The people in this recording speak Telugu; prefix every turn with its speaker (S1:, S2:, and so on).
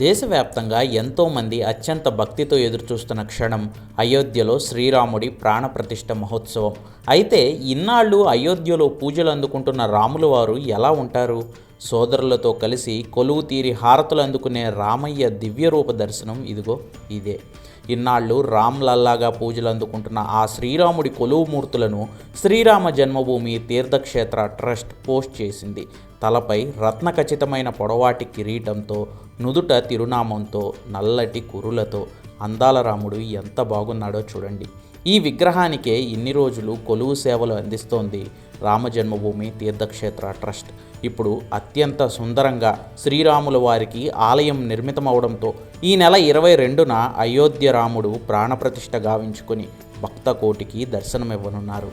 S1: దేశవ్యాప్తంగా ఎంతోమంది అత్యంత భక్తితో ఎదురుచూస్తున్న క్షణం అయోధ్యలో శ్రీరాముడి ప్రాణప్రతిష్ఠ మహోత్సవం. అయితే ఇన్నాళ్ళు అయోధ్యలో పూజలు అందుకుంటున్న రాముల వారు ఎలా ఉంటారు? సోదరులతో కలిసి కొలువు తీరి హారతులు అందుకునే రామయ్య దివ్యరూప దర్శనం ఇదిగో ఇదే. ఇన్నాళ్ళు రామ్లల్లాగా పూజలు అందుకుంటున్న ఆ శ్రీరాముడి కొలువు మూర్తులను శ్రీరామ జన్మభూమి తీర్థక్షేత్ర ట్రస్ట్ పోస్ట్ చేసింది. తలపై రత్నఖచితమైన పొడవాటి కిరీటంతో, నుదుట తిరునామంతో, నల్లటి కురులతో అందాల రాముడు ఎంత బాగున్నాడో చూడండి. ఈ విగ్రహానికే ఇన్ని రోజులు కొలువు సేవలు అందిస్తోంది రామజన్మభూమి తీర్థక్షేత్ర ట్రస్ట్. ఇప్పుడు అత్యంత సుందరంగా శ్రీరాముల వారికి ఆలయం నిర్మితమవడంతో ఈ నెల 22న అయోధ్య రాముడు ప్రాణప్రతిష్ఠ గావించుకొని భక్త కోటికి దర్శనమివ్వనున్నారు.